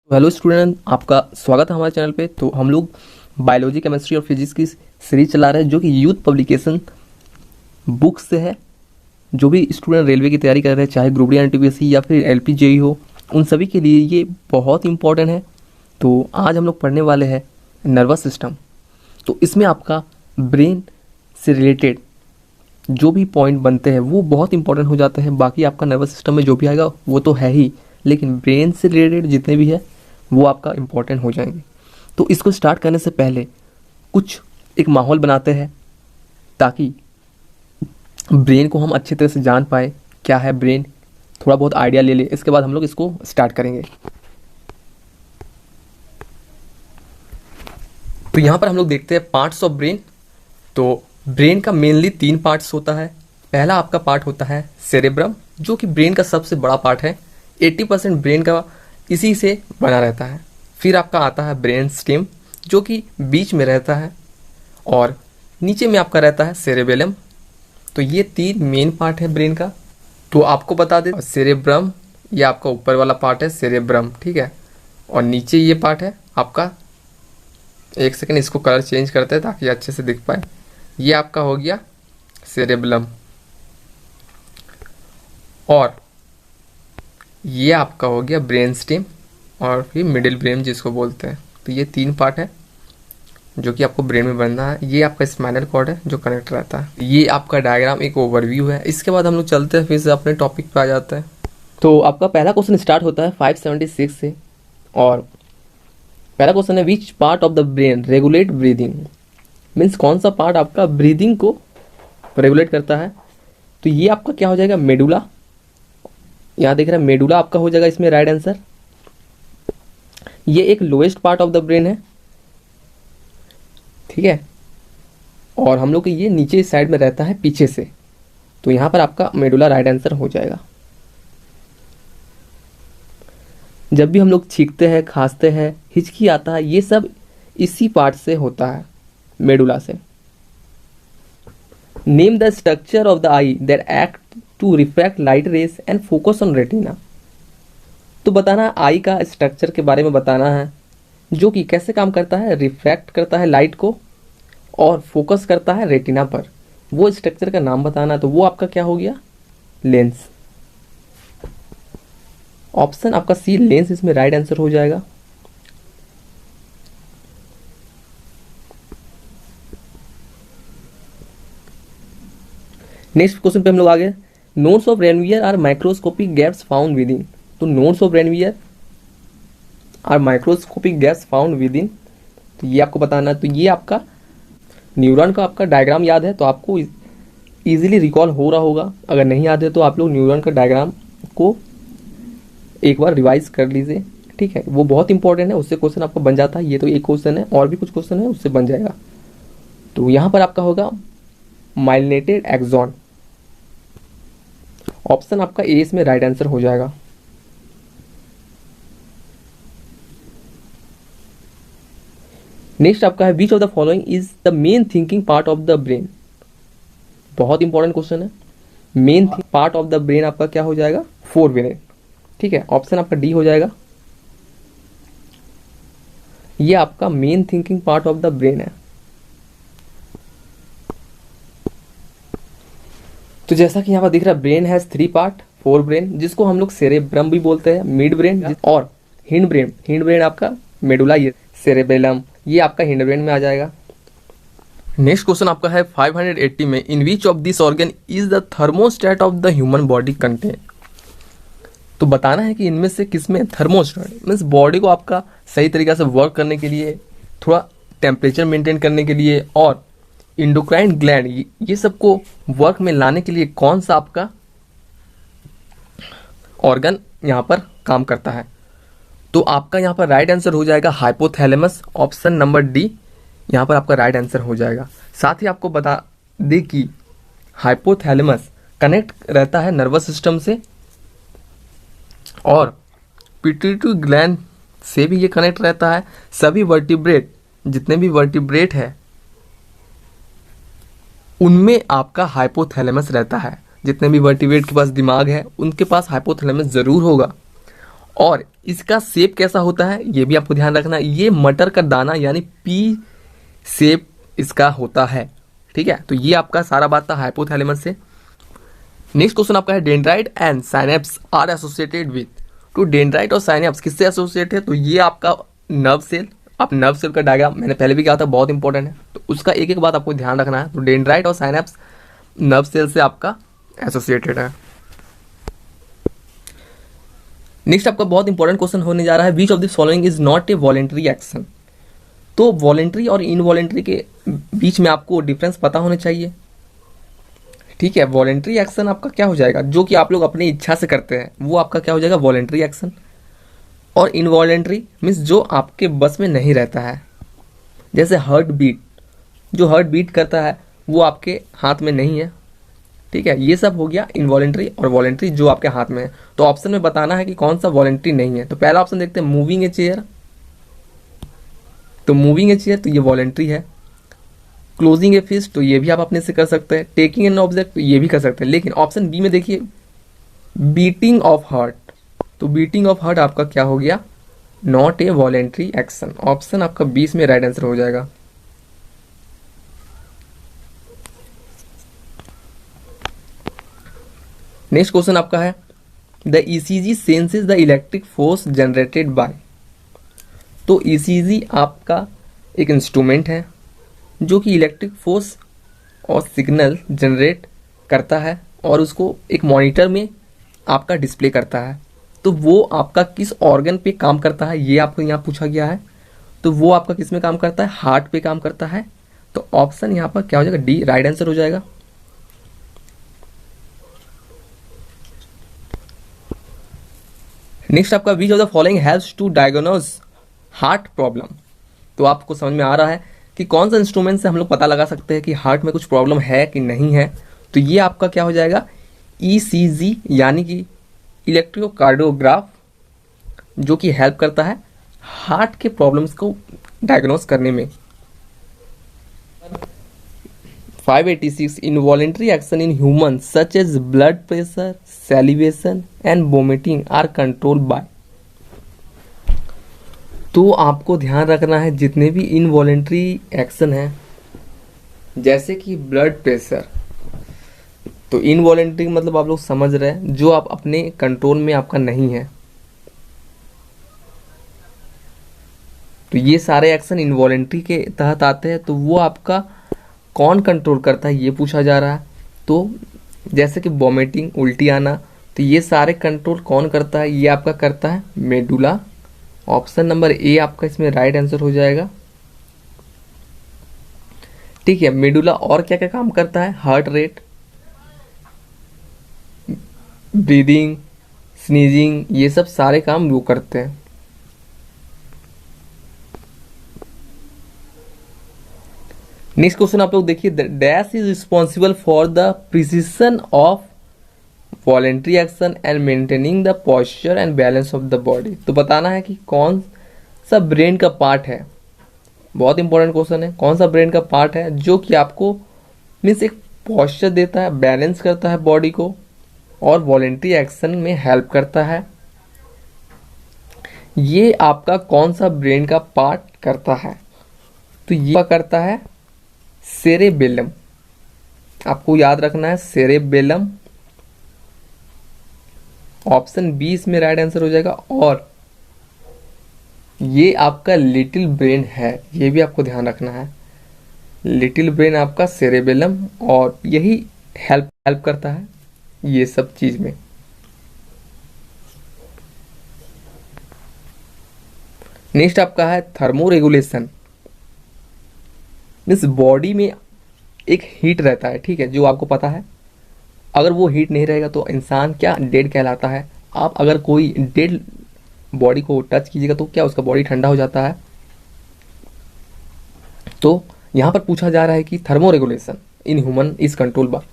Hello student, आपका स्वागत है हमारे चैनल पे। तो हम लोग बायोलॉजी, केमिस्ट्री और फिजिक्स की सीरीज चला रहे हैं जो कि यूथ पब्लिकेशन बुक से है। जो भी स्टूडेंट रेलवे की तैयारी कर रहे हैं, चाहे ग्रुप डी एनटीपीसी या फिर एलपी जेई हो, उन सभी के लिए ये बहुत इंपॉर्टेंट है। तो आज हम लोग पढ़ने वाले हैं नर्वस सिस्टम। तो इसमें आपका ब्रेन से रिलेटेड जो भी पॉइंट बनते हैं वो बहुत इंपॉर्टेंट हो जाते हैं। बाकी आपका नर्वस सिस्टम में जो भी आएगा वो तो है ही, लेकिन ब्रेन से रिलेटेड जितने भी है वो आपका इम्पोर्टेंट हो जाएंगे। तो इसको स्टार्ट करने से पहले कुछ एक माहौल बनाते हैं ताकि ब्रेन को हम अच्छी तरह से जान पाए, क्या है ब्रेन, थोड़ा बहुत आइडिया ले ले। इसके बाद हम लोग इसको स्टार्ट करेंगे। तो यहाँ पर हम लोग देखते हैं पार्ट्स ऑफ ब्रेन। तो ब्रेन का मेनली 3 पार्ट्स होता है। पहला आपका पार्ट होता है सेरेब्रम, जो कि ब्रेन का सबसे बड़ा पार्ट है। 80% ब्रेन का इसी से बना रहता है। फिर आपका आता है ब्रेन स्टेम, जो कि बीच में रहता है, और नीचे में आपका रहता है सेरेबेलम। तो ये 3 मेन पार्ट है ब्रेन का। तो आपको बता दें, सेरेब्रम ये आपका ऊपर वाला पार्ट है, सेरेब्रम, ठीक है। और नीचे ये पार्ट है आपका, एक सेकंड इसको कलर चेंज करते हैं ताकि अच्छे से दिख पाए। ये आपका हो गया सेरेबेलम, और ये आपका हो गया ब्रेन स्टेम, और फिर मिडिल ब्रेन जिसको बोलते हैं। तो ये 3 पार्ट है जो कि आपको ब्रेन में बनना है। ये आपका स्पाइनल कॉर्ड है जो कनेक्ट रहता है। ये आपका डायग्राम एक ओवरव्यू है। इसके बाद हम लोग चलते हैं, फिर से अपने टॉपिक पे आ जाते हैं। तो आपका पहला क्वेश्चन स्टार्ट होता है 576 से, और पहला क्वेश्चन है which part of the brain regulate breathing. Means कौन सा पार्ट आपका ब्रीदिंग को रेगुलेट करता है। तो ये आपका क्या हो जाएगा, मेडुला। यहाँ देख रहे हैं मेडुला आपका हो जाएगा इसमें राइट आंसर। ये एक lowest part of the brain है, ठीक है। और हम लोग के ये नीचे साइड में रहता है पीछे से। तो यहाँ पर आपका मेडुला राइट आंसर हो जाएगा। जब भी हम लोग छींकते हैं, खांसते हैं, हिचकी आता है, ये सब इसी पार्ट से होता है, मेडुला से। Name the structure of the eye that act to refract light rays and focus on retina. तो बताना आई का स्ट्रक्चर के बारे में बताना है, जो कि कैसे काम करता है, रिफ्रैक्ट करता है लाइट को और फोकस करता है रेटिना पर। वो स्ट्रक्चर का नाम बताना। तो वो आपका क्या हो गया, लेंस। ऑप्शन आपका सी, लेंस, इसमें राइट आंसर हो जाएगा। नेक्स्ट क्वेश्चन पे हम लोग आ गए। Nodes of Ranvier are microscopic gaps found within. तो nodes of Ranvier are microscopic gaps found within, तो ये आपको बताना है। तो ये आपका न्यूरॉन का आपका डायग्राम याद है तो आपको इजीली रिकॉल हो रहा होगा। अगर नहीं याद है तो आप लोग न्यूरॉन का डायग्राम को एक बार रिवाइज कर लीजिए, ठीक है। वो बहुत इंपॉर्टेंट है, उससे क्वेश्चन आपका बन जाता है। ये तो एक क्वेश्चन है, और भी कुछ क्वेश्चन है उससे बन जाएगा। तो यहाँ पर आपका होगा माइलिनेटेड एक्सॉन। ऑप्शन आपका ए इसमें राइट आंसर हो जाएगा। नेक्स्ट आपका है which of the following is the main thinking part of the brain. बहुत इंपॉर्टेंट क्वेश्चन है। Main part of the brain आपका क्या हो जाएगा, फोरब्रेन, ठीक है। ऑप्शन आपका डी हो जाएगा। ये आपका main thinking part of the brain है। तो जैसा कि यहाँ पर दिख रहा है, brain has 3 part, fore brain, जिसको हम लोग सेरेब्रम भी बोलते हैं, मिड ब्रेन और हिंड ब्रेन। हिंड ब्रेन आपका मेडुला, ये सेरेबेलम, ये आपका हिंड ब्रेन में आ जाएगा। नेक्स्ट क्वेश्चन आपका है 580 में, in which of this organ is the thermostat of the human body contain. तो बताना है कि इनमें से किसमें थर्मोस्टेट मीन्स बॉडी को आपका सही तरीके से वर्क करने के लिए, थोड़ा टेम्परेचर मेंटेन करने के लिए, और इंडोक्राइन ग्लैंड ये सबको वर्क में लाने के लिए कौन सा आपका ऑर्गन यहाँ पर काम करता है। तो आपका यहाँ पर राइट आंसर हो जाएगा हाइपोथैलेमस। ऑप्शन नंबर डी यहाँ पर आपका राइट आंसर हो जाएगा। साथ ही आपको बता दें कि हाइपोथैलेमस कनेक्ट रहता है नर्वस सिस्टम से, और पिट्यूटरी ग्लैंड से भी ये कनेक्ट रहता है। सभी वर्टिब्रेट, जितने भी वर्टिब्रेट है उनमें आपका हाइपोथैलेमस रहता है। जितने भी वर्टिब्रेट के पास दिमाग है उनके पास हाइपोथैलेमस जरूर होगा। और इसका शेप कैसा होता है ये भी आपको ध्यान रखना है। ये मटर का दाना यानी पी शेप इसका होता है, ठीक है। तो ये आपका सारा बात था हाइपोथैलेमस से। नेक्स्ट क्वेश्चन आपका है dendrite and synapse are associated with. तो डेंड्राइट और साइनेप्स किससे एसोसिएट है? तो ये आपका नर्व सेल। आप नर्व सेल का डायग्राम मैंने पहले भी कहा था, बहुत इंपॉर्टेंट है, तो उसका एक एक बात आपको ध्यान रखना है। तो डेंड्राइट और साइनेप्स नर्व सेल से आपका एसोसिएटेड है। नेक्स्ट आपका बहुत इंपॉर्टेंट क्वेश्चन होने जा रहा है, which of the following is not a voluntary action. तो वॉलेंट्री और इनवॉलेंट्री के बीच में आपको डिफरेंस पता होना चाहिए, ठीक है। वॉलेंट्री एक्शन आपका क्या हो जाएगा, जो कि आप लोग अपनी इच्छा से करते हैं, वो आपका क्या हो जाएगा, वॉलेंट्री एक्शन। और इनवॉलेंट्री मीन्स जो आपके बस में नहीं रहता है, जैसे हार्ट बीट, जो हार्ट बीट करता है वो आपके हाथ में नहीं है, ठीक है। ये सब हो गया इनवॉलेंट्री और वॉलेंट्री जो आपके हाथ में है। तो ऑप्शन में बताना है कि कौन सा वॉलेंट्री नहीं है। तो पहला ऑप्शन देखते हैं, मूविंग ए चेयर। तो मूविंग ए चेयर तो ये वॉलेंट्री है। क्लोजिंग ए फिस्ट तो ये भी आप अपने से कर सकते हैं। टेकिंग एन ऑब्जेक्ट तो ये भी कर सकते हैं। लेकिन ऑप्शन बी में देखिए, बीटिंग ऑफ हार्ट, तो बीटिंग ऑफ हार्ट आपका क्या हो गया, not a voluntary action. Option आपका 20 में राइट आंसर हो जाएगा। नेक्स्ट क्वेश्चन आपका है, the ECG senses the electric force generated by. तो ईसीजी आपका एक इंस्ट्रूमेंट है जो कि इलेक्ट्रिक फोर्स और सिग्नल जनरेट करता है और उसको एक मॉनिटर में आपका डिस्प्ले करता है। तो वो आपका किस ऑर्गन पे काम करता है ये आपको यहाँ पूछा गया है। तो वो आपका किस में काम करता है, हार्ट पे काम करता है। तो ऑप्शन यहाँ पर क्या हो जाएगा, डी राइट आंसर हो जाएगा। नेक्स्ट आपका which of the following helps to diagnose heart problem. तो आपको समझ में आ रहा है कि कौन सा इंस्ट्रूमेंट से हम लोग पता लगा सकते हैं कि हार्ट में कुछ प्रॉब्लम है कि नहीं है। तो ये आपका क्या हो जाएगा, ईसीजी यानी कि इलेक्ट्रोकार्डियोग्राफ, जो कि हेल्प करता है हार्ट के प्रॉब्लम्स को डायग्नोस करने में। 586 involuntary action in human such as blood pressure, salivation and vomiting are controlled by. तो आपको ध्यान रखना है जितने भी इनवॉलेंट्री एक्शन है, जैसे कि ब्लड प्रेशर, तो इनवॉलेंट्री मतलब आप लोग समझ रहे हैं जो आप अपने कंट्रोल में आपका नहीं है। तो ये सारे एक्शन इनवॉलेंट्री के तहत आते हैं। तो वो आपका कौन कंट्रोल करता है ये पूछा जा रहा है। तो जैसे कि वॉमिटिंग, उल्टी आना, तो ये सारे कंट्रोल कौन करता है, ये आपका करता है मेडुला। ऑप्शन नंबर ए आपका इसमें राइट आंसर हो जाएगा, ठीक है। मेडुला और क्या क्या काम करता है, हार्ट रेट, ब्रीदिंग, स्नीजिंग, ये सब सारे काम वो करते हैं। नेक्स्ट क्वेश्चन आप लोग देखिए, dash is responsible for the precision of voluntary action and maintaining the posture and balance of the body. तो बताना है कि कौन सा ब्रेन का पार्ट है, बहुत इंपॉर्टेंट क्वेश्चन है, कौन सा ब्रेन का पार्ट है जो कि आपको मीन्स एक पोस्चर देता है, बैलेंस करता है बॉडी को और वॉलेंट्री एक्शन में हेल्प करता है। ये आपका कौन सा ब्रेन का पार्ट करता है, तो ये करता है सेरेबेलम। आपको याद रखना है सेरेबेलम। ऑप्शन 20 में राइट आंसर हो जाएगा। और ये आपका लिटिल ब्रेन है, ये भी आपको ध्यान रखना है। लिटिल ब्रेन आपका सेरेबेलम, और यही हेल्प करता है ये सब चीज में। नेक्स्ट आपका है थर्मो रेगुलेशन, मीन्स बॉडी में एक हीट रहता है, ठीक है, जो आपको पता है। अगर वो हीट नहीं रहेगा तो इंसान क्या, डेड कहलाता है। आप अगर कोई डेड बॉडी को टच कीजिएगा तो क्या उसका बॉडी ठंडा हो जाता है। तो यहां पर पूछा जा रहा है कि thermo regulation in human is control bye.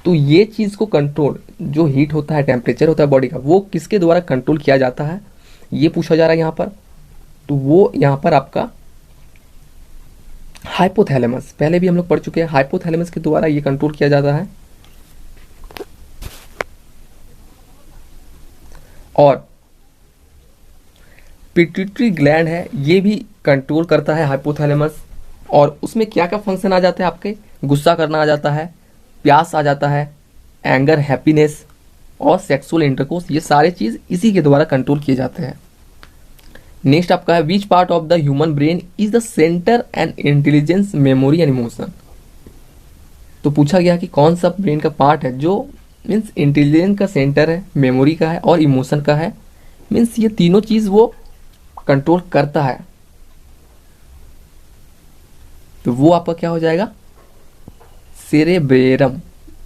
तो ये चीज को कंट्रोल, जो हीट होता है, टेम्परेचर होता है बॉडी का, वो किसके द्वारा कंट्रोल किया जाता है ये पूछा जा रहा है यहाँ पर। तो वो यहाँ पर आपका हाइपोथैलेमस, पहले भी हम लोग पढ़ चुके हैं, हाइपोथैलेमस के द्वारा ये कंट्रोल किया जाता है। और पिट्यूटरी ग्लैंड है, ये भी कंट्रोल करता है हाइपोथैलेमस, और उसमें क्या क्या फंक्शन आ जाते हैं आपके, गुस्सा करना आ जाता है, प्यास आ जाता है, एंगर, हैप्पीनेस और सेक्सुअल इंटरकोर्स, ये सारे चीज़ इसी के द्वारा कंट्रोल किए जाते हैं। नेक्स्ट आपका है which part of the human brain is the centre and intelligence, memory and emotion. तो पूछा गया कि कौन सा ब्रेन का पार्ट है जो मीन्स इंटेलिजेंस का सेंटर है, मेमोरी का है और इमोशन का है, मीन्स ये तीनों चीज वो कंट्रोल करता है। तो वो आपका क्या हो जाएगा, सेरेब्रम।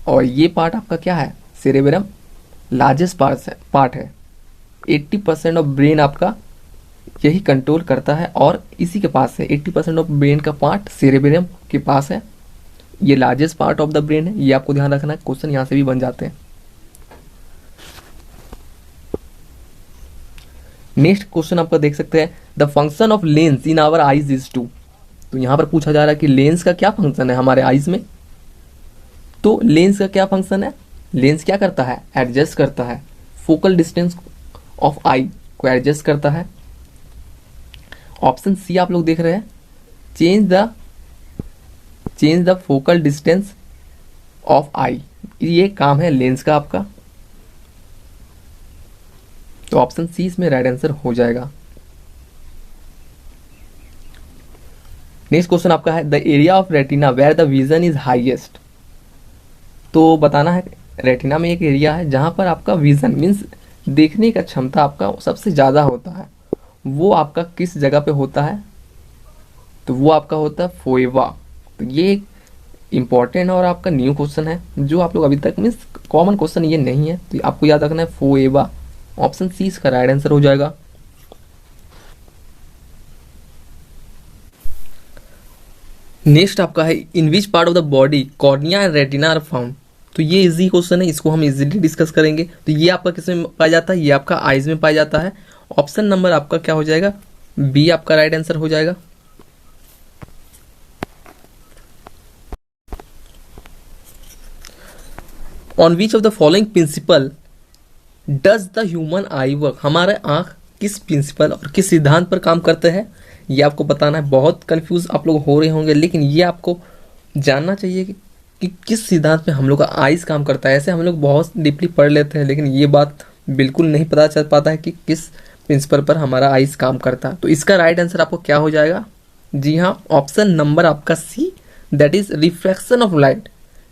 और ये पार्ट आपका क्या है, सेरेब्रम लार्जेस्ट पार्ट है। 80% ऑफ ब्रेन आपका यही कंट्रोल करता है और इसी के पास है। 80% ऑफ ब्रेन का पार्ट सेरेब्रम के पास है, ये largest part of the brain है, ये आपको ध्यान रखना है, क्वेश्चन यहां से भी बन जाते हैं। नेक्स्ट क्वेश्चन आपका देख सकते हैं, the function of lens in our eyes is to. तो यहां पर पूछा जा रहा है कि लेंस का क्या फंक्शन है हमारे आईज में। तो लेंस का क्या फंक्शन है, लेंस क्या करता है, एडजस्ट करता है, फोकल डिस्टेंस ऑफ आई को एडजस्ट करता है। ऑप्शन सी आप लोग देख रहे हैं, change the focal distance of eye, ये काम है लेंस का आपका। तो ऑप्शन सी इसमें राइट आंसर हो जाएगा। नेक्स्ट क्वेश्चन आपका है the area of retina where the vision is highest. तो बताना है रेटिना में एक एरिया है जहां पर आपका विजन मीन्स देखने का क्षमता आपका सबसे ज्यादा होता है, वो आपका किस जगह पे होता है, तो वो आपका होता है फोएवा। तो ये एक इंपॉर्टेंट और आपका न्यू क्वेश्चन है जो आप लोग अभी तक मीन्स कॉमन क्वेश्चन ये नहीं है, तो आपको याद रखना है फोएवा। ऑप्शन सी इसका राइट आंसर हो जाएगा। नेक्स्ट आपका है in which part of the body cornea and retina are found. तो ये इजी क्वेश्चन है, इसको हम इजीली डिस्कस करेंगे। तो ये आपका किस में पाया जाता है, ये आपका आइज में पाया जाता है। ऑप्शन नंबर आपका क्या हो जाएगा, बी आपका राइट आंसर हो जाएगा। On which of the following principle does the human eye work. हमारे आंख किस प्रिंसिपल और किस सिद्धांत पर काम करते हैं, ये आपको बताना है। बहुत कंफ्यूज आप लोग हो रहे होंगे, लेकिन ये आपको जानना चाहिए कि किस सिद्धांत पे हम लोग का आइज काम करता है। ऐसे हम लोग बहुत डीपली पढ़ लेते हैं, लेकिन ये बात बिल्कुल नहीं पता चल पाता है कि किस प्रिंसिपल पर हमारा आइज काम करता है। तो इसका राइट आंसर आपको क्या हो जाएगा, जी हाँ, ऑप्शन नंबर आपका C, that is refraction of light.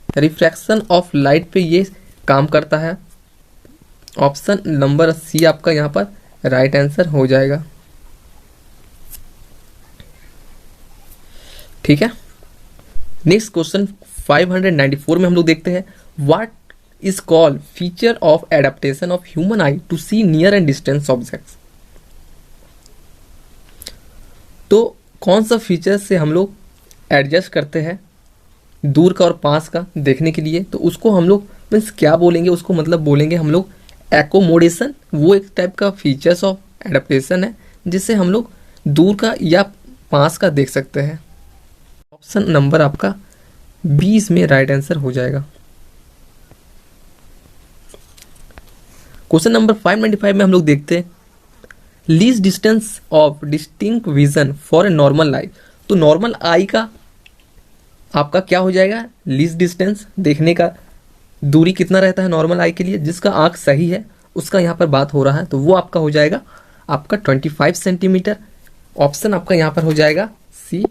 Refraction of light पे ये काम करता है। ऑप्शन नंबर सी आपका यहाँ पर राइट आंसर हो जाएगा। ठीक है। नेक्स्ट क्वेश्चन 594 में हम लोग देखते हैं what is called feature of adaptation of human eye to see near and distance objects. तो कौन सा फीचर से हम लोग एडजस्ट करते हैं दूर का और पास का देखने के लिए, तो उसको हम लोग मीन्स क्या बोलेंगे, उसको मतलब बोलेंगे हम लोग एकोमोडेशन। वो एक टाइप का फीचर्स ऑफ एडेप्टेशन है जिससे हम लोग दूर का या पास का देख सकते हैं। ऑप्शन नंबर आपका 20 में राइट आंसर हो जाएगा। क्वेश्चन नंबर 595 में हम लोग देखते हैं least distance of distinct vision for a normal eye. तो नॉर्मल आई का आपका क्या हो जाएगा, लीस्ट डिस्टेंस देखने का दूरी कितना रहता है नॉर्मल आई के लिए, जिसका आंख सही है उसका यहाँ पर बात हो रहा है, तो वो आपका हो जाएगा आपका 25 सेंटीमीटर। ऑप्शन आपका यहाँ पर हो जाएगा सी,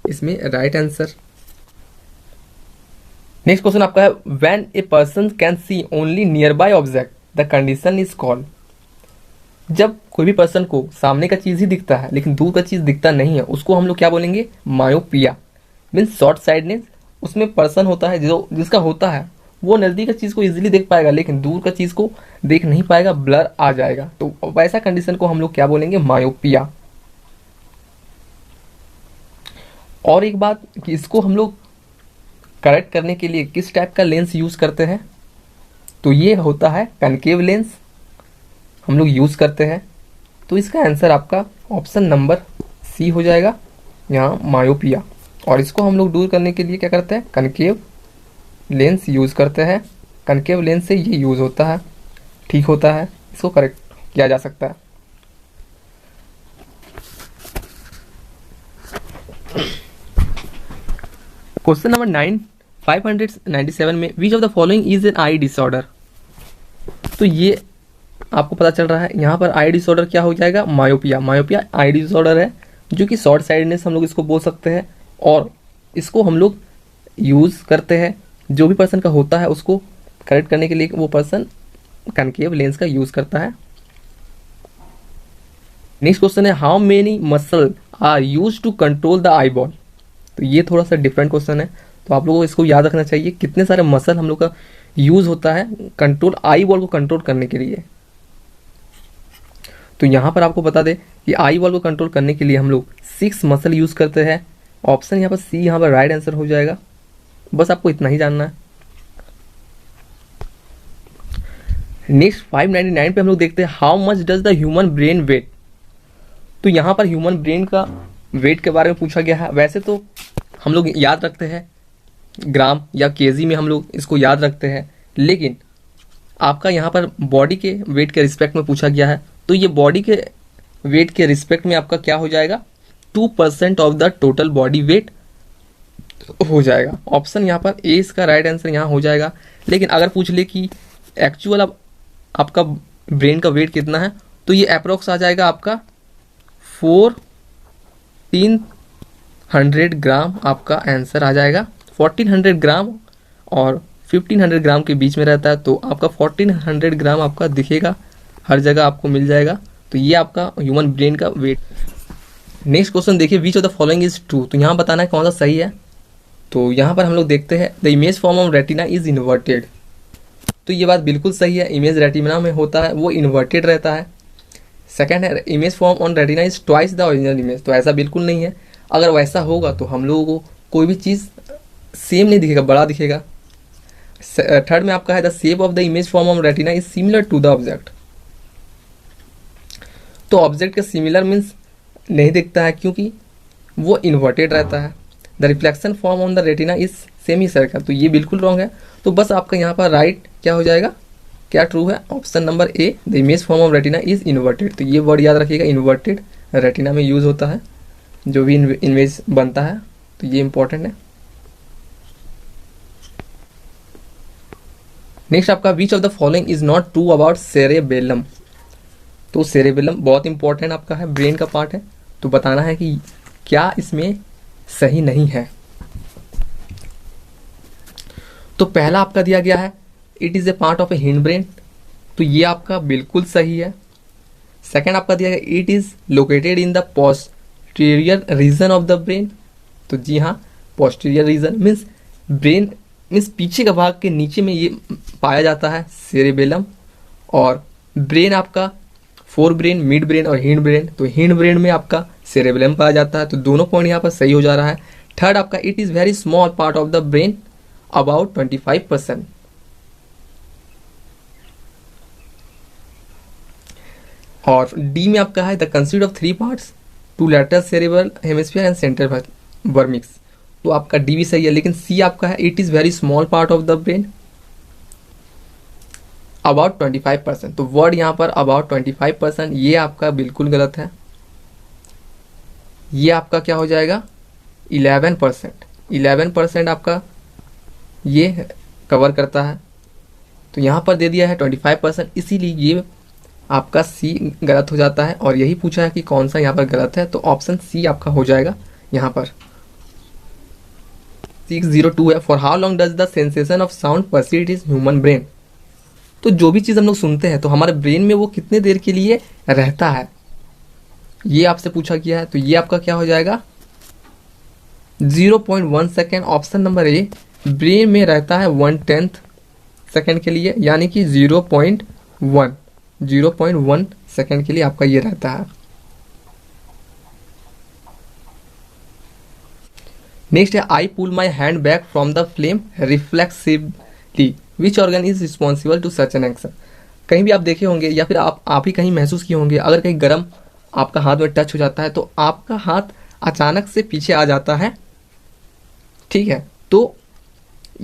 इसमें राइट आंसर। नेक्स्ट क्वेश्चन आपका है when a person can see only near by object the condition is called. जब कोई भी पर्सन को सामने का चीज ही दिखता है लेकिन दूर का चीज दिखता नहीं है, उसको हम लोग क्या बोलेंगे, मायोपिया। मीन्स शॉर्ट साइडनेस उसमें पर्सन होता है जो जिसका होता है वो नजदीक का चीज को इजीली देख पाएगा लेकिन दूर का चीज को देख नहीं पाएगा, ब्लर आ जाएगा। तो वैसा कंडीशन को हम लोग क्या बोलेंगे, मायोपिया। और एक बात कि इसको हम लोग करेक्ट करने के लिए किस टाइप का लेंस यूज करते हैं, तो ये होता है कनकेव लेंस हम लोग यूज करते हैं। तो इसका आंसर आपका ऑप्शन नंबर सी हो जाएगा, यहाँ मायोपिया। और इसको हम लोग दूर करने के लिए क्या करते हैं, कनकेव लेंस यूज करते हैं। कनकेव लेंस से ये यूज होता है, ठीक होता है, इसको करेक्ट किया जा सकता है। क्वेश्चन नंबर 597 में विच of the following is an I disorder. तो ये आपको पता चल रहा है यहाँ पर आई डिसऑर्डर क्या हो जाएगा, मायोपिया। मायोपिया आई डिसऑर्डर है जो कि शॉर्ट साइडनेस हम लोग इसको बोल सकते हैं, और इसको हम लोग यूज़ करते हैं जो भी पर्सन का होता है उसको करेक्ट करने के लिए वो पर्सन कनकेव लेंस का यूज़ करता है। नेक्स्ट क्वेश्चन है how many muscle are use to control the eyeball. तो ये थोड़ा सा डिफरेंट क्वेश्चन है, तो आप लोगों को इसको याद रखना चाहिए कितने सारे मसल हम लोग का यूज होता है कंट्रोल आई बॉल को कंट्रोल करने के लिए। तो यहाँ पर आपको बता दें कि आई बॉल को कंट्रोल करने के लिए हम लोग 6 मसल यूज करते हैं। ऑप्शन यहाँ पर सी यहाँ पर राइट आंसर हो जाएगा, बस आपको इतना ही जानना है। नेक्स्ट 599 पे हम लोग देखते हैं how much does the human brain weight. तो यहाँ पर ह्यूमन ब्रेन का वेट के बारे में पूछा गया है। वैसे तो हम लोग याद रखते हैं ग्राम या केजी में हम लोग इसको याद रखते हैं, लेकिन आपका यहाँ पर बॉडी के वेट के रिस्पेक्ट में पूछा गया है, तो ये बॉडी के वेट के रिस्पेक्ट में आपका क्या हो जाएगा, 2% of the total body weight हो जाएगा। ऑप्शन यहाँ पर ए इसका राइट आंसर यहाँ हो जाएगा। लेकिन अगर पूछ ले कि एक्चुअल अब आपका ब्रेन का वेट कितना है, तो ये अप्रोक्स आ जाएगा आपका 1400 ग्राम आपका आंसर आ जाएगा। 1400 ग्राम और 1500 ग्राम के बीच में रहता है, तो आपका 1400 ग्राम आपका दिखेगा, हर जगह आपको मिल जाएगा। तो ये आपका ह्यूमन ब्रेन का वेट। नेक्स्ट क्वेश्चन देखिए विच of the following is true. तो यहाँ बताना है कौन सा सही है। तो यहाँ पर हम लोग देखते हैं the image form of retina is inverted. तो ये बात बिल्कुल सही है, इमेज रेटिना में होता है वो इन्वर्टेड रहता है। सेकंड है image form on retina is twice the original image. तो ऐसा बिल्कुल नहीं है, अगर वैसा होगा तो हम लोगों को कोई भी चीज़ सेम नहीं दिखेगा, बड़ा दिखेगा। थर्ड में आपका है the shape of the image form on retina is similar to the object. तो ऑब्जेक्ट का सिमिलर मीन्स नहीं दिखता है क्योंकि वो इन्वर्टेड रहता है। The reflection form on the retina is semicircle. तो ये बिल्कुल रॉन्ग है, तो बस आपका यहाँ पर राइट क्या हो जाएगा, क्या ट्रू है, option number A the image form of retina is inverted. तो ये वर्ड याद रखिएगा, इन्वर्टेड रेटिना में यूज होता है जो भी इमेज बनता है, तो ये इंपॉर्टेंट है। नेक्स्ट आपका which of the following is not true about cerebellum. तो सेरेबेलम बहुत इंपॉर्टेंट आपका है, ब्रेन का पार्ट है, तो बताना है कि क्या इसमें सही नहीं है। तो पहला आपका दिया गया है it is a part of A hind brain. तो ये आपका बिल्कुल सही है। सेकंड आपका दिया गया it is located in the posterior reason of the brain. तो जी हाँ, posterior reason means brain means पीछे का भाग के नीचे में ये पाया जाता है सेरेबेलम। और ब्रेन आपका फोर ब्रेन, मिड ब्रेन और हिंड ब्रेन। तो हिंड ब्रेन में आपका सेरेबेलम पाया जाता है, तो दोनों पॉइंट यहाँ पर सही हो जा रहा है। थर्ड आपका it is very small part of the brain about 25%। और डी में आपका है the consist of 3 parts, 2 lateral cerebral hemisphere and central vermis. तो आपका डी भी सही है, लेकिन सी आपका है it is very small part of the brain about 25%। तो वर्ड यहाँ पर अबाउट 25%, ये आपका बिल्कुल गलत है। ये आपका क्या हो जाएगा 11%। 11% आपका ये कवर करता है, तो यहाँ पर दे दिया है 25%, इसीलिए ये आपका सी गलत हो जाता है। और यही पूछा है कि कौन सा यहाँ पर गलत है, तो ऑप्शन सी आपका हो जाएगा यहाँ पर। 602 है for how long does the sensation of sound perceived is human brain. तो जो भी चीज़ हम लोग सुनते हैं तो हमारे ब्रेन में वो कितने देर के लिए रहता है, ये आपसे पूछा गया है। तो ये आपका क्या हो जाएगा 0.1 सेकेंड। ऑप्शन नंबर ए ब्रेन में रहता है 1/10 सेकेंड के लिए, यानी कि 0.1 सेकेंड के लिए आपका ये रहता है। नेक्स्ट है I pull my hand back from the flame reflexively which organ is responsible to such an action. कहीं भी आप देखे होंगे या फिर आप ही कहीं महसूस किए होंगे, अगर कहीं गर्म आपका हाथ में टच हो जाता है तो आपका हाथ अचानक से पीछे आ जाता है, ठीक है। तो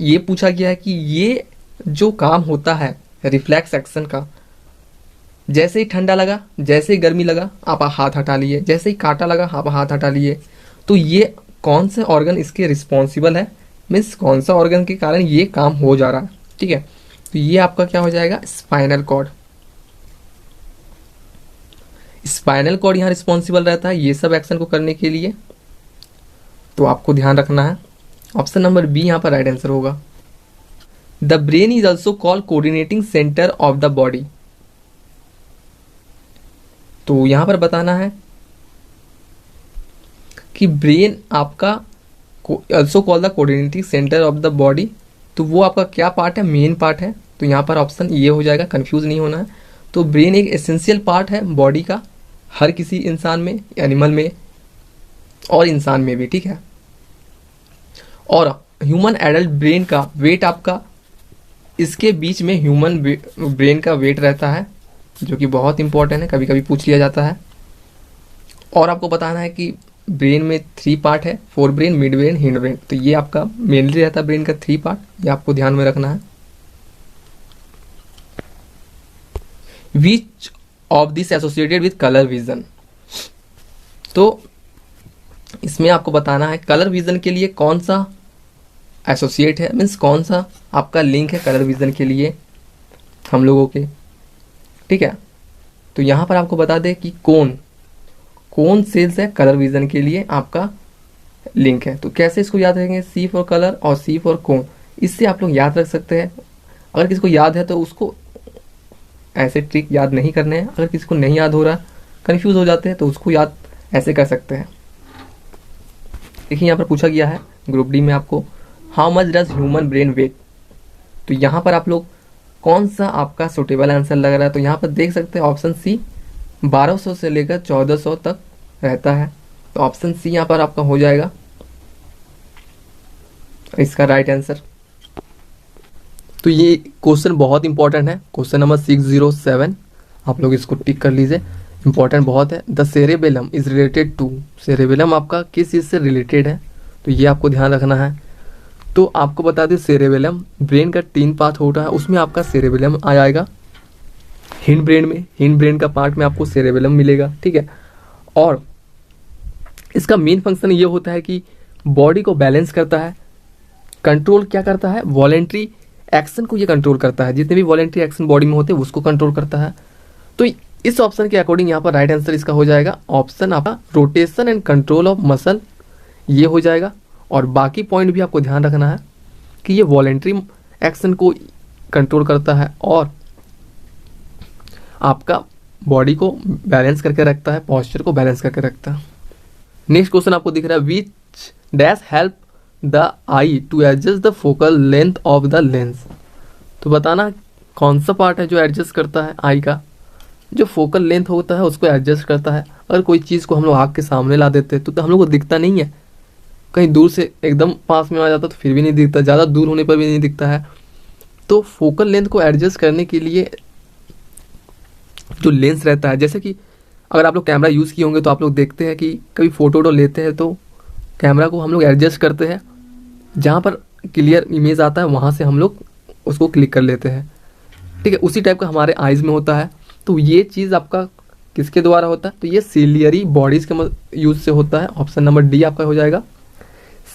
ये पूछा गया है कि ये जो काम होता है रिफ्लेक्स एक्शन का, जैसे ही ठंडा लगा, जैसे ही गर्मी लगा, आप हाथ हटा लिए, जैसे ही कांटा लगा आप हाथ हटा लिए, तो ये कौन से ऑर्गन इसके रिस्पॉन्सिबल है मीन्स कौन सा ऑर्गन के कारण ये काम हो जा रहा है, ठीक है। तो ये आपका क्या हो जाएगा, स्पाइनल कॉर्ड। स्पाइनल कॉर्ड यहाँ रिस्पॉन्सिबल रहता है ये सब एक्शन को करने के लिए, तो आपको ध्यान रखना है। ऑप्शन नंबर बी यहाँ पर राइट आंसर होगा। The brain is also called coordinating centre of the body. तो यहां पर बताना है कि ब्रेन आपका also called the coordinating centre of the body, तो वो आपका क्या पार्ट है, मेन पार्ट है। तो यहाँ पर ऑप्शन ये हो जाएगा, कंफ्यूज नहीं होना है। तो ब्रेन एक एसेंशियल पार्ट है बॉडी का, हर किसी इंसान में, एनिमल में और इंसान में भी, ठीक है। और ह्यूमन एडल्ट ब्रेन का वेट आपका, इसके बीच में ह्यूमन ब्रेन का वेट रहता है, जो कि बहुत इंपॉर्टेंट है, कभी कभी पूछ लिया जाता है। और आपको बताना है कि ब्रेन में 3 पार्ट है, fore brain, mid brain, hind brain. तो ये आपका मेनली रहता है ब्रेन का 3 पार्ट, ये आपको ध्यान में रखना है। Which of this associated with colour vision. तो इसमें आपको बताना है कलर विजन के लिए कौन सा एसोसिएट है, मीन्स कौन सा आपका लिंक है कलर विजन के लिए हम लोगों के, ठीक है। तो यहां पर आपको बता दें कि कौन सेल्स है कलर विजन के लिए आपका लिंक है। तो कैसे इसको याद रखेंगे, सी फॉर कलर और सी फॉर कौन, इससे आप लोग याद रख सकते हैं। अगर किसी को याद है तो उसको ऐसे ट्रिक याद नहीं करने हैं, अगर किसी को नहीं याद हो रहा, कंफ्यूज हो जाते हैं, तो उसको याद ऐसे कर सकते हैं। देखिए यहाँ पर पूछा गया है ग्रुप डी में आपको, how much does human brain weight. तो यहाँ पर आप लोग कौन सा आपका सुटेबल आंसर लग रहा है, तो यहाँ पर देख सकते हैं ऑप्शन सी 1200 से लेकर 1400 तक रहता है। तो ऑप्शन सी यहाँ पर आपका हो जाएगा इसका राइट आंसर। तो ये क्वेश्चन बहुत इंपॉर्टेंट है, क्वेश्चन नंबर 607, आप लोग इसको टिक कर लीजिए, इंपॉर्टेंट बहुत है। The cerebellum is related to, cerebellum आपका किस चीज़ से रिलेटेड है, तो ये आपको ध्यान रखना है। तो आपको बता दें सेरेबेलम ब्रेन का 3 पार्ट होता है, उसमें आपका सेरेबेलम आ जाएगा हिंड ब्रेन में, हिंड ब्रेन का पार्ट में आपको सेरेबेलम मिलेगा, ठीक है। और इसका मेन फंक्शन ये होता है कि बॉडी को बैलेंस करता है, कंट्रोल क्या करता है, वॉलेंट्री एक्शन को ये कंट्रोल करता है, जितने भी वॉलेंट्री एक्शन बॉडी में होते हैं उसको कंट्रोल करता है। तो इस ऑप्शन के अकॉर्डिंग यहाँ पर राइट आंसर इसका हो जाएगा ऑप्शन आपका rotation and control of muscle, ये हो जाएगा। और बाकी पॉइंट भी आपको ध्यान रखना है कि ये वॉलेंट्री एक्शन को कंट्रोल करता है और आपका बॉडी को बैलेंस करके रखता है, पॉस्चर को बैलेंस करके रखता है। नेक्स्ट क्वेश्चन आपको दिख रहा है, which dash help the eye to adjust the focal length of the lens. तो बताना कौन सा पार्ट है जो एडजस्ट करता है आई का, जो फोकल लेंथ होता है उसको एडजस्ट करता है। अगर कोई चीज़ को हम लोग आँख के सामने ला देते हैं तो हम लोग को दिखता नहीं है, कहीं दूर से एकदम पास में आ जाता तो फिर भी नहीं दिखता, ज़्यादा दूर होने पर भी नहीं दिखता है। तो फोकल लेंथ को एडजस्ट करने के लिए जो लेंस रहता है, जैसे कि अगर आप लोग कैमरा यूज़ किए होंगे तो आप लोग देखते हैं कि कभी फ़ोटो वोटो लेते हैं तो कैमरा को हम लोग एडजस्ट करते हैं, जहाँ पर क्लियर इमेज आता है वहाँ से हम लोग उसको क्लिक कर लेते हैं, ठीक है। उसी टाइप का हमारे आइज़ में होता है। तो ये चीज़ आपका किसके द्वारा होता है, तो ये सिलियरी बॉडीज़ के यूज़ से होता है। ऑप्शन नंबर डी आपका हो जाएगा।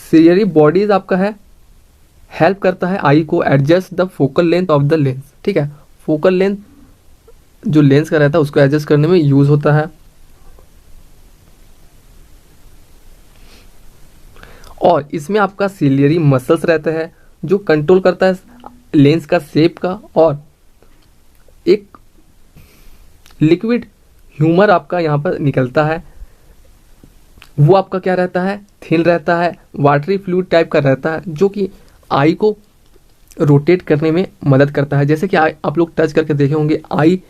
सिलियरी बॉडीज़ आपका है हेल्प करता है आई को adjust the focal length of the lens, ठीक है। फोकल लेंथ जो लेंस का रहता है उसको एडजस्ट करने में यूज होता है। और इसमें आपका सिलियरी मसल्स रहता है जो कंट्रोल करता है लेंस का शेप का, और एक लिक्विड ह्यूमर आपका यहाँ पर निकलता है, वो आपका क्या रहता है, थिन रहता है, वाटरी फ्लूइड टाइप का रहता है, जो कि आई को रोटेट करने में मदद करता है। जैसे कि आप लोग टच करके देखे होंगे आई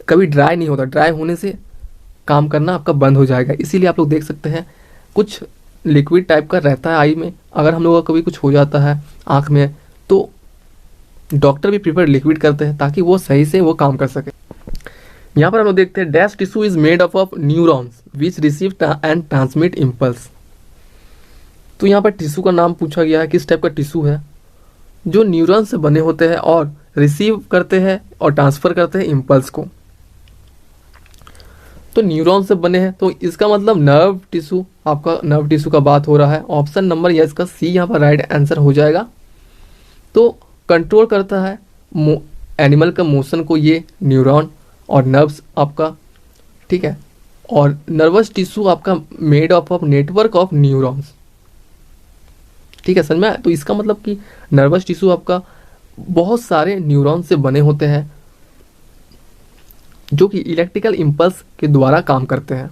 कभी ड्राई नहीं होता, ड्राई होने से काम करना आपका बंद हो जाएगा। इसीलिए आप लोग देख सकते हैं कुछ लिक्विड टाइप का रहता है आई में। अगर हम लोगों का कभी कुछ हो जाता है आँख में तो डॉक्टर भी प्रिफर लिक्विड करते हैं ताकि वो सही से वो काम कर सके। यहाँ पर हम लोग देखते हैं dash tissue is made up of neurons which receive and transmit impulse. तो यहाँ पर टिश्यू का नाम पूछा गया है, किस टाइप का टिश्यू है, जो न्यूरॉन से बने होते हैं और रिसीव करते हैं और ट्रांसफर करते हैं इम्पल्स को। तो न्यूरॉन से बने हैं, तो इसका मतलब नर्व टिश्यू, आपका नर्व टिश्यू का बात हो रहा है। ऑप्शन नंबर या इसका सी यहाँ पर राइट आंसर हो जाएगा। तो कंट्रोल करता है एनिमल का मोशन को ये न्यूरॉन और नर्व्स आपका, ठीक है। और नर्वस टिश्यू आपका made of network of neurons, ठीक है, समझ में आया? तो इसका मतलब कि नर्वस टिश्यू आपका बहुत सारे न्यूरॉन से बने होते हैं जो कि इलेक्ट्रिकल इंपल्स के द्वारा काम करते हैं।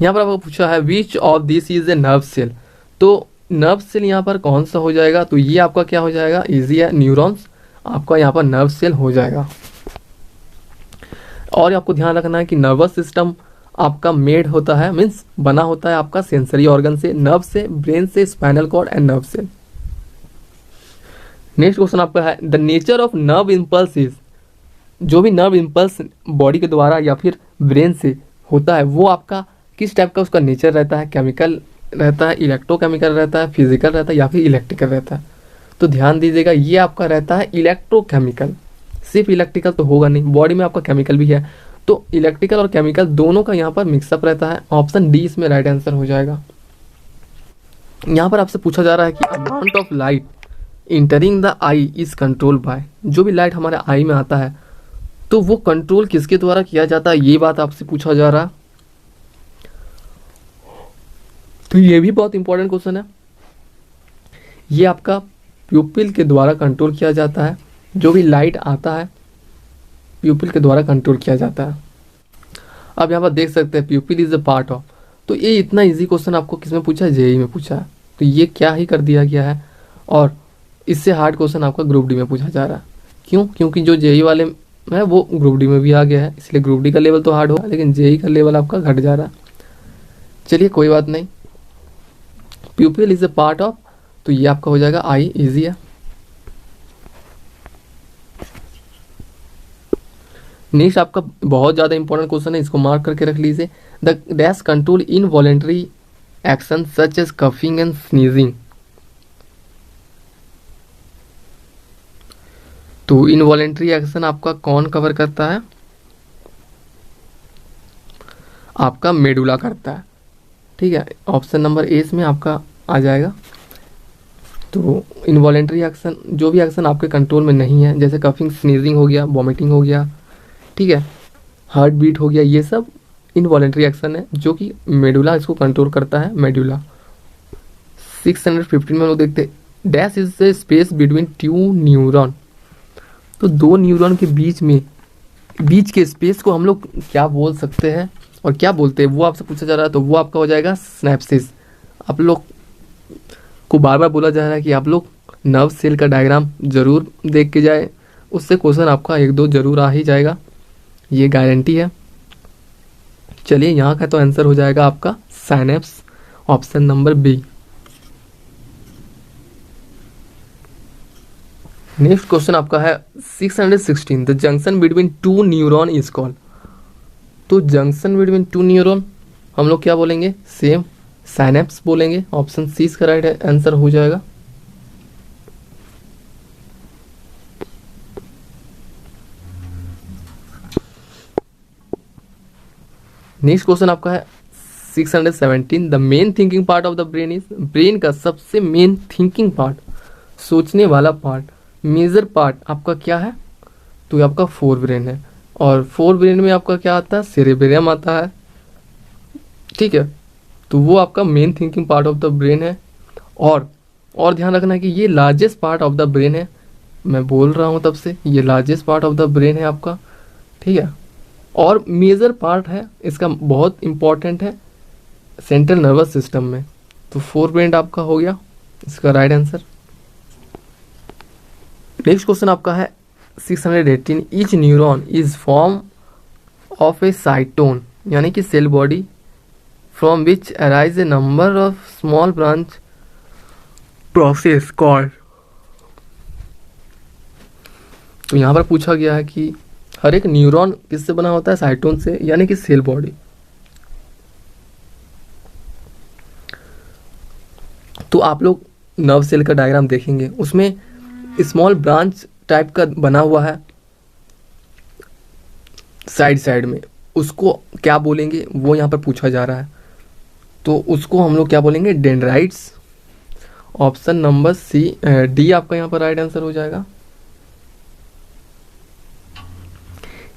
यहाँ पर आपको पूछा है which of this is a nerve cell, तो नर्व सेल यहाँ पर कौन सा हो जाएगा? तो ये आपका क्या हो जाएगा? इजी है, न्यूरॉन्स आपका यहाँ पर नर्व सेल हो जाएगा। और आपको ध्यान रखना है कि नर्वस सिस्टम आपका मेड होता है, मीन्स बना होता है आपका सेंसरी ऑर्गन से, नर्व से, ब्रेन से, स्पाइनल कॉर्ड एंड नर्व से। नेक्स्ट क्वेश्चन आपका है the nature of nerve impulse is, जो भी नर्व इम्पल्स बॉडी के द्वारा या फिर ब्रेन से होता है वो आपका किस टाइप का उसका नेचर रहता है? केमिकल रहता है, इलेक्ट्रोकेमिकल रहता है, फिजिकल रहता है या फिर इलेक्ट्रिकल रहता है? तो ध्यान दीजिएगा, ये आपका रहता है इलेक्ट्रोकेमिकल। सिर्फ इलेक्ट्रिकल तो होगा नहीं, बॉडी में आपका केमिकल भी है, तो इलेक्ट्रिकल और केमिकल दोनों का यहाँ पर मिक्सअप रहता है। ऑप्शन डी इसमें राइट आंसर हो जाएगा। यहाँ पर आपसे पूछा जा रहा है कि amount of light entering the eye is control by, जो भी लाइट हमारे आई में आता है तो वो कंट्रोल किसके द्वारा किया जाता है, ये बात आपसे पूछा जा रहा है। तो ये भी बहुत इंपॉर्टेंट क्वेश्चन है। ये आपका प्यूपिल के द्वारा कंट्रोल किया जाता है, जो भी लाइट आता है प्यूपिल के द्वारा कंट्रोल किया जाता है। अब यहाँ पर देख सकते हैं प्यूपिल इज अ पार्ट ऑफ, तो ये इतना इजी क्वेश्चन आपको किसमें पूछा है? जेई में पूछा है, तो ये क्या ही कर दिया गया है। और इससे हार्ड क्वेश्चन आपका ग्रुप डी में पूछा जा रहा है। क्यों? क्योंकि जो जेई वाले है वो ग्रुप डी में भी आ गया है, इसलिए ग्रुप डी का लेवल तो हार्ड होगा, लेकिन जेई का लेवल आपका घट जा रहा है। चलिए कोई बात नहीं, प्यूपिल इज अ पार्ट ऑफ, तो ये आपका हो जाएगा आई, इजी है। नेक्स्ट आपका बहुत ज़्यादा इंपॉर्टेंट क्वेश्चन है, इसको मार्क करके रख लीजिए। The dash control involuntary action such as coughing and sneezing, तो इनवॉलेंटरी एक्शन आपका कौन कवर करता है? आपका मेडुला करता है, ठीक है। ऑप्शन नंबर ए इसमें आपका आ जाएगा। तो इनवॉलेंटरी एक्शन, जो भी एक्शन आपके कंट्रोल में नहीं है, जैसे कफिंग, स्नीजिंग हो गया, वॉमिटिंग हो गया, ठीक है, हार्ट बीट हो गया, ये सब इनवॉलेंटरी एक्शन है जो कि मेडुला इसको कंट्रोल करता है, मेडुला। 615 में हम लोग देखते dash is the space between two neuron, तो दो न्यूरॉन के बीच के स्पेस को हम लोग क्या बोल सकते हैं और क्या बोलते हैं, वो आपसे पूछा जा रहा है। तो वो आपका हो जाएगा स्नैप्सिस। आप लोग को बार बार बोला जा रहा है कि आप लोग नर्व सेल का डायग्राम जरूर देख के जाए, उससे क्वेश्चन आपका एक दो जरूर आ ही जाएगा, ये गारंटी है। चलिए यहाँ का तो आंसर हो जाएगा आपका synapse, option number B. Next question आपका है 616 the junction between two neuron is called, तो जंक्शन बिटवीन टू न्यूरॉन हम लोग क्या बोलेंगे? सेम साइनेप्स बोलेंगे। ऑप्शन सी इसका राइट आंसर हो जाएगा। नेक्स्ट क्वेश्चन आपका है 617 the main thinking part of the brain is, brain का सबसे मेन थिंकिंग पार्ट, सोचने वाला पार्ट, मेजर पार्ट आपका क्या है? तो ये आपका फोर ब्रेन है, और फोर ब्रेन में आपका क्या आता है? सेरेब्रम आता है, ठीक है। तो वो आपका main thinking part of the brain है। और ध्यान रखना है कि ये largest part of the brain है, मैं बोल रहा हूँ तब से, ये largest part of the brain है आपका, ठीक है। और मेजर पार्ट है इसका, बहुत इंपॉर्टेंट है सेंट्रल नर्वस सिस्टम में। तो फोर ब्रेन आपका हो गया इसका राइट आंसर। नेक्स्ट क्वेश्चन आपका है 618 each neuron is form of a cyton, यानी कि cell body from which arise a number of small branch process called, तो यहाँ पर पूछा गया है कि हर एक न्यूरॉन किससे बना होता है? साइटोन से, यानी कि सेल बॉडी। तो आप लोग नर्व सेल का डायग्राम देखेंगे, उसमें स्मॉल ब्रांच टाइप का बना हुआ है साइड में, उसको क्या बोलेंगे वो यहाँ पर पूछा जा रहा है। तो उसको हम लोग क्या बोलेंगे, dendrites. Option number C D आपका यहाँ पर राइट आंसर हो जाएगा।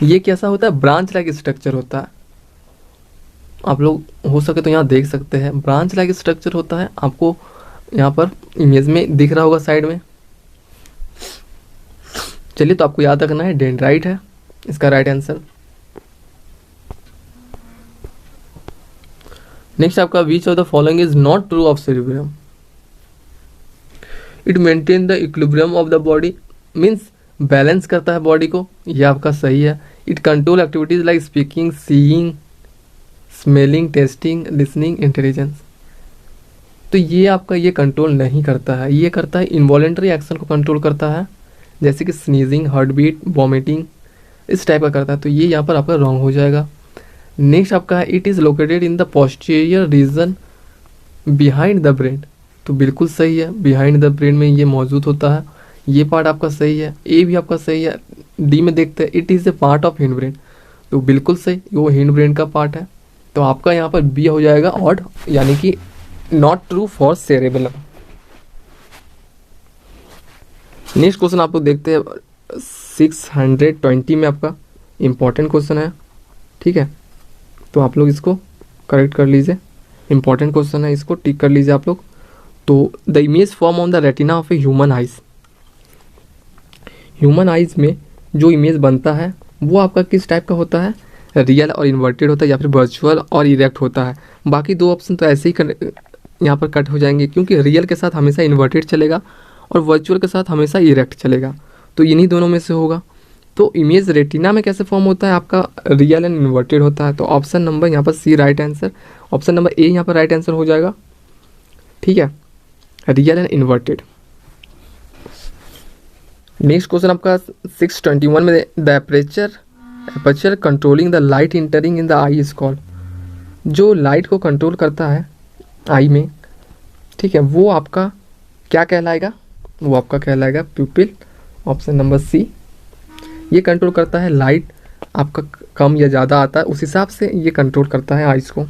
ये कैसा होता है, ब्रांच लाइक स्ट्रक्चर होता है। आप लोग हो सके तो यहाँ देख सकते हैं, ब्रांच लाइक स्ट्रक्चर होता है, आपको यहाँ पर इमेज में दिख रहा होगा साइड में। चलिए, तो आपको याद रखना है डेंड्राइट है इसका राइट आंसर। नेक्स्ट आपका which of the following is not true of cerebrum. It maintain the equilibrium of the body, means balance करता है बॉडी को, ये आपका सही है। It control activities like speaking, seeing, smelling, testing, listening, intelligence. तो ये आपका ये कंट्रोल नहीं करता है, ये करता है इनवॉलेंट्री एक्शन को कंट्रोल करता है, जैसे कि स्नीजिंग, हार्ट बीट, वॉमिटिंग, इस टाइप का करता है। तो ये यहाँ पर आपका रॉन्ग हो जाएगा। नेक्स्ट आपका है it is located in the posterior reason behind the brain. तो बिल्कुल सही है, बिहाइंड द ब्रेन में ये मौजूद होता है, ये पार्ट आपका सही है। ए भी आपका सही है। डी में देखते हैं it is a part of hind brain, तो बिल्कुल सही, वो हिंड ब्रेन का पार्ट है। तो आपका यहाँ पर बी हो जाएगा ऑड, यानी कि not true for cerebellum. Next question आप लोग देखते हैं 620 में, आपका इंपॉर्टेंट क्वेश्चन है, ठीक है। तो आप लोग इसको करेक्ट कर लीजिए, इंपॉर्टेंट क्वेश्चन है, इसको टिक कर लीजिए आप लोग। तो the image form on the retina of a human eyes. Human eyes में जो इमेज बनता है वो आपका किस टाइप का होता है, रियल और इन्वर्टेड होता है, या फिर वर्चुअल और इरेक्ट होता है। बाकी दो ऑप्शन तो ऐसे ही यहाँ पर कट हो जाएंगे, क्योंकि रियल के साथ हमेशा इन्वर्टेड चलेगा और वर्चुअल के साथ हमेशा इरेक्ट चलेगा, तो इन्हीं दोनों में से होगा। तो इमेज रेटिना में कैसे फॉर्म होता है, आपका रियल एंड इन्वर्टेड होता है। तो ऑप्शन नंबर यहाँ पर C right answer, option number A यहाँ पर राइट आंसर हो जाएगा, ठीक है, real and inverted. Next question आपका 621 में, the aperture controlling the light entering in the eye is called. जो लाइट को कंट्रोल करता है आई में, ठीक है, वो आपका क्या कहलाएगा, वो आपका कहलाएगा प्यूपिल। ऑप्शन नंबर सी, ये कंट्रोल करता है लाइट आपका कम या ज़्यादा आता है, उस हिसाब से ये कंट्रोल करता है आइज को।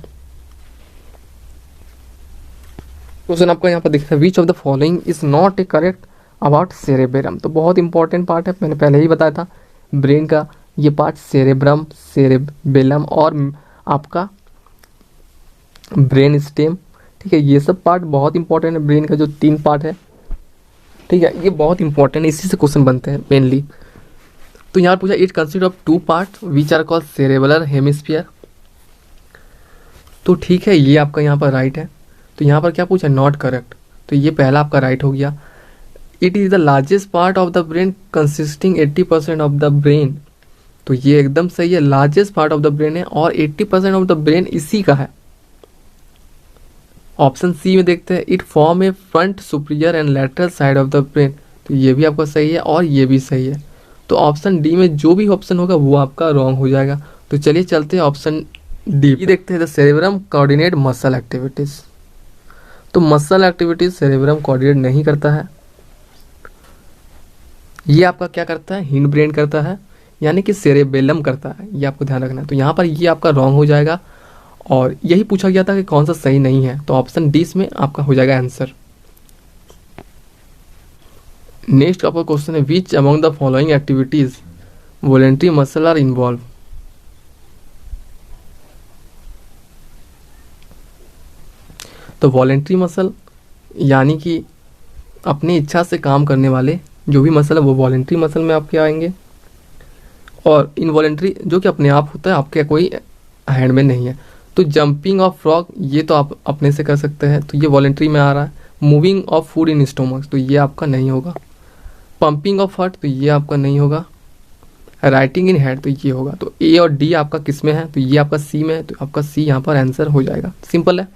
क्वेश्चन आपको यहाँ पर दिखता है which of the following is not A correct about cerebrum. तो बहुत इंपॉर्टेंट पार्ट है, मैंने पहले ही बताया था, ब्रेन का ये पार्ट सेरेब्रम, सेरेबेलम और आपका ब्रेन स्टेम, ठीक है, ये सब पार्ट बहुत इंपॉर्टेंट है। ब्रेन का जो 3 पार्ट है, ठीक है, ये बहुत इंपॉर्टेंट है, इसी से क्वेश्चन बनते हैं मेनली। तो यहाँ पूछा it consist of 2 part which are called cerebellar hemisphere. तो ठीक है, ये आपका यहाँ पर राइट है। तो यहाँ पर क्या पूछा, नॉट करेक्ट, तो ये पहला आपका राइट हो गया। It is the largest part of the brain consisting 80% of the brain. तो ये एकदम सही है, largest part of the brain है और 80% ऑफ द ब्रेन इसी का है। ऑप्शन सी में देखते हैं it form A front, superior and lateral side of the brain. तो ये भी आपका सही है और ये भी सही है। तो ऑप्शन डी में जो भी ऑप्शन होगा वो आपका रॉन्ग हो जाएगा। तो चलिए चलते हैं ऑप्शन डी देखते हैं, the cerebrum coordinate muscle activities. तो मसल एक्टिविटीज सेरेब्रम कोऑर्डिनेट नहीं करता है, ये आपका क्या करता है, हिंड ब्रेन करता है, यानी कि सेरेबेलम करता है, ये आपको ध्यान रखना है। तो यहाँ पर ये आपका रॉन्ग हो जाएगा और यही पूछा गया था कि कौन सा सही नहीं है, तो ऑप्शन डी में आपका हो जाएगा आंसर। नेक्स्ट आपका क्वेश्चन है which among the following activities voluntary muscle are involve. तो वॉलेंट्री मसल यानी कि अपनी इच्छा से काम करने वाले जो भी मसल है वो वॉलेंट्री मसल में आपके आएंगे, और इनवॉलेंट्री जो कि अपने आप होता है, आपके कोई हैंड में नहीं है। तो जंपिंग ऑफ फ्रॉग ये तो आप अपने से कर सकते हैं, तो ये वॉलेंट्री में आ रहा है। Moving of food in stomach तो ये आपका नहीं होगा। पंपिंग ऑफ हार्ट तो ये आपका नहीं होगा। राइटिंग इन हेड तो ये होगा। तो ए और डी आपका किस में है, तो ये आपका सी में है, तो आपका सी यहाँ पर आंसर हो जाएगा, सिंपल है।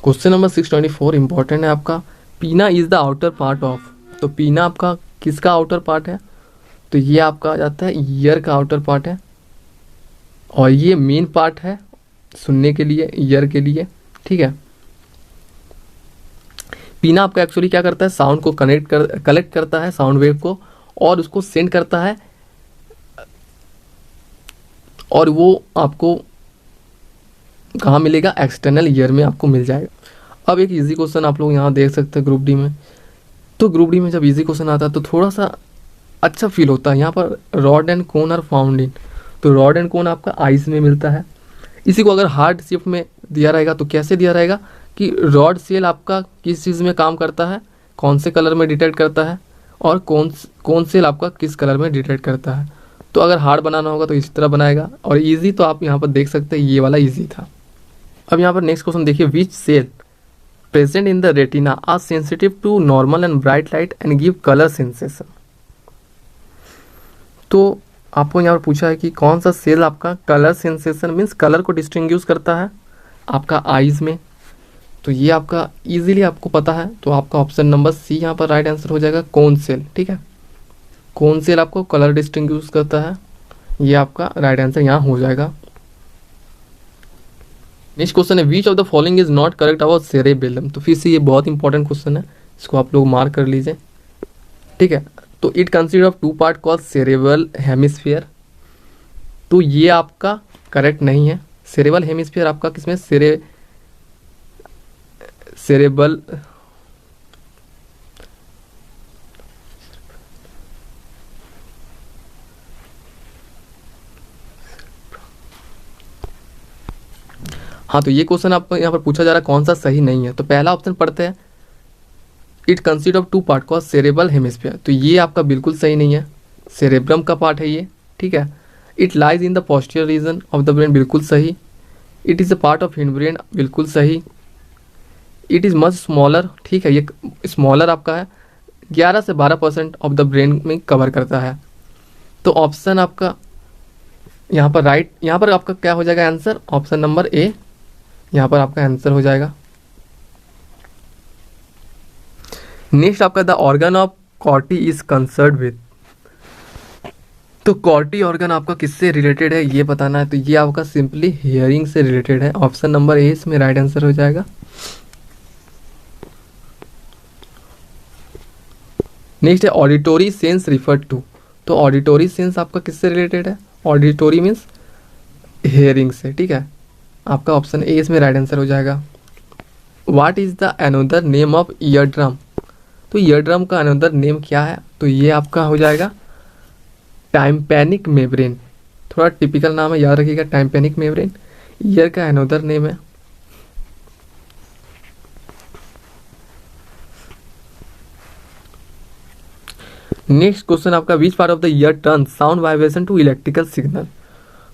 क्वेश्चन नंबर 624 इंपॉर्टेंट है आपका, पीना is the outer part of. तो पीना आपका किसका आउटर पार्ट है, तो ये आपका आ जाता है ईयर का आउटर पार्ट है, और ये मेन पार्ट है सुनने के लिए, ईयर के लिए, ठीक है। पीना आपका एक्चुअली क्या करता है, साउंड को कलेक्ट करता है, साउंड वेव को, और उसको सेंड करता है और वो आपको कहाँ मिलेगा, एक्सटर्नल ईयर में आपको मिल जाएगा। अब एक इजी क्वेश्चन आप लोग यहाँ देख सकते हैं ग्रुप डी में। तो ग्रुप डी में जब इजी क्वेश्चन आता है तो थोड़ा सा अच्छा फील होता है। यहाँ पर rod and cone are found in, तो रॉड एंड कोन आपका आइस में मिलता है। इसी को अगर हार्ड शेप में दिया रहेगा तो कैसे दिया रहेगा कि रॉड सेल आपका किस चीज़ में काम करता है, कौन से कलर में डिटेक्ट करता है, और कौन सेल आपका किस कलर में डिटेक्ट करता है। तो अगर हार्ड बनाना होगा तो इस तरह बनाएगा, और इजी तो आप यहाँ पर देख सकते हैं ये वाला इजी था। अब यहाँ पर नेक्स्ट क्वेश्चन देखिए, which cell present in the retina are sensitive to normal and bright light and give colour sensation. तो आपको यहाँ पर पूछा है कि कौन सा सेल आपका कलर सेंसेशन मीन्स कलर को डिस्टिंग्विश करता है आपका आईज में। तो ये आपका इजीली आपको पता है, तो आपका ऑप्शन नंबर सी यहाँ पर राइट आंसर हो जाएगा, कौन सेल। ठीक है, कौन सेल आपको कलर डिस्टिंग्विश करता है, ये आपका राइट आंसर यहाँ हो जाएगा। नेक्स्ट क्वेश्चन है, which of the following is not correct about cerebellum. तो फिर से ये बहुत इंपॉर्टेंट क्वेश्चन है, इसको आप लोग मार्क कर लीजिए। ठीक है, तो it consist of 2 part called cerebral hemisphere. तो ये आपका करेक्ट नहीं है। सेरेब्रल हेमिस्फीयर आपका किसमें, सेरेब्रल हाँ, तो ये क्वेश्चन आपको यहाँ पर पूछा जा रहा है कौन सा सही नहीं है। तो पहला ऑप्शन पढ़ते हैं, it consist of 2 part called cerebral hemisphere. तो ये आपका बिल्कुल सही नहीं है, सेरेब्रम का पार्ट है ये। ठीक है, it lies in the posterior reason of the brain, बिल्कुल सही। It is a part of hind brain, बिल्कुल सही। इट इज़ मच स्मॉलर, ठीक है, ये स्मॉलर आपका है, 11 से 12% ऑफ द ब्रेन में कवर करता है। तो ऑप्शन आपका यहाँ पर राइट, यहाँ पर आपका क्या हो जाएगा आंसर, ऑप्शन नंबर ए यहाँ पर आपका आंसर हो जाएगा। नेक्स्ट आपका the organ of कॉर्टी is concern with. तो कॉर्टी ऑर्गन आपका किससे रिलेटेड है ये बताना है, तो ये आपका सिंपली हियरिंग से रिलेटेड है। ऑप्शन नंबर ए इसमें राइट आंसर हो जाएगा। नेक्स्ट है ऑडिटोरी सेंस रिफर्ड टू। तो ऑडिटोरी सेंस आपका किससे रिलेटेड है, ऑडिटोरी मीन्स हियरिंग से। ठीक है, आपका ऑप्शन ए इसमें राइट आंसर हो जाएगा। What is the another name of ear drum. तो ईयर ड्रम का अनदर नेम क्या है, तो ये आपका हो जाएगा टाइम्पैनिक मेम्ब्रेन। थोड़ा टिपिकल नाम है, याद रखिएगा, टाइम्पैनिक मेम्ब्रेन ईयर का अनदर नेम है। नेक्स्ट क्वेश्चन आपका, which part of the ear turn sound vibration to electrical signal.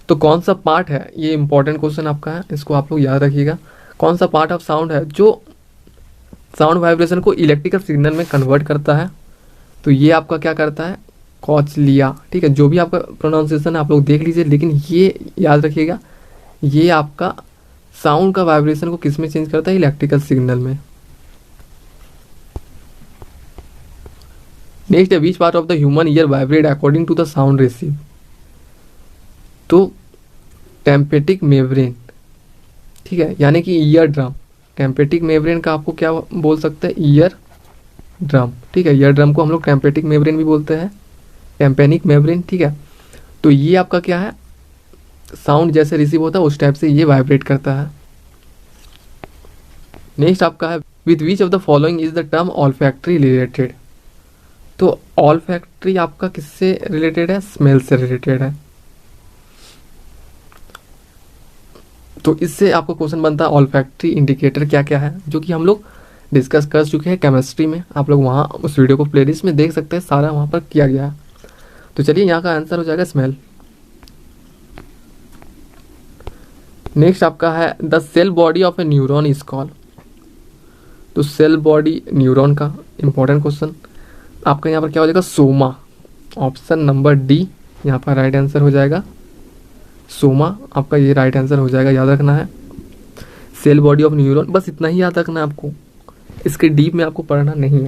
तो कौन सा पार्ट है, ये इंपॉर्टेंट क्वेश्चन आपका है, इसको आप लोग याद रखिएगा। कौन सा पार्ट ऑफ साउंड है जो साउंड वाइब्रेशन को इलेक्ट्रिकल सिग्नल में कन्वर्ट करता है, तो ये आपका क्या करता है, कॉचलिया। ठीक है, जो भी आपका प्रोनाउंसिएशन है आप लोग देख लीजिए, लेकिन ये याद रखिएगा, ये आपका साउंड का वाइब्रेशन को किस में चेंज करता है, इलेक्ट्रिकल सिग्नल में। नेक्स्ट है, which part of the human ear vibrate according to the sound receive. तो टेम्पेटिक मेम्ब्रेन, ठीक है, यानी कि ईयर ड्रम। टेम्पेटिक मेम्ब्रेन का आपको क्या बोल सकते हैं, ईयर ड्रम। ठीक है, ईयर ड्रम को हम लोग टेम्पेटिक मेम्ब्रेन भी बोलते हैं, टेम्पेनिक मेम्ब्रेन। ठीक है, तो ये आपका क्या है, साउंड जैसे रिसीव होता है उस टाइप से ये वाइब्रेट करता है। नेक्स्ट आपका है, with which of the following is the term olfactory related. तो ऑल्फैक्टरी आपका किससे रिलेटेड है, स्मेल से रिलेटेड है। तो इससे आपको क्वेश्चन बनता है ऑल्फैक्टरी इंडिकेटर क्या क्या है, जो कि हम लोग डिस्कस कर चुके हैं केमिस्ट्री में। आप लोग वहाँ उस वीडियो को प्लेलिस्ट में देख सकते हैं, सारा वहाँ पर किया गया है। तो चलिए यहाँ का आंसर हो जाएगा स्मेल। नेक्स्ट आपका है, the cell body of a neuron is called. तो सेल बॉडी न्यूरॉन का इंपॉर्टेंट क्वेश्चन आपका यहाँ पर क्या हो जाएगा, सोमा। ऑप्शन नंबर डी यहाँ पर राइट आंसर हो जाएगा, सोमा आपका ये राइट आंसर हो जाएगा। याद रखना है सेल बॉडी ऑफ न्यूरॉन, बस इतना ही याद रखना है आपको, इसके डीप में आपको पढ़ना नहीं है।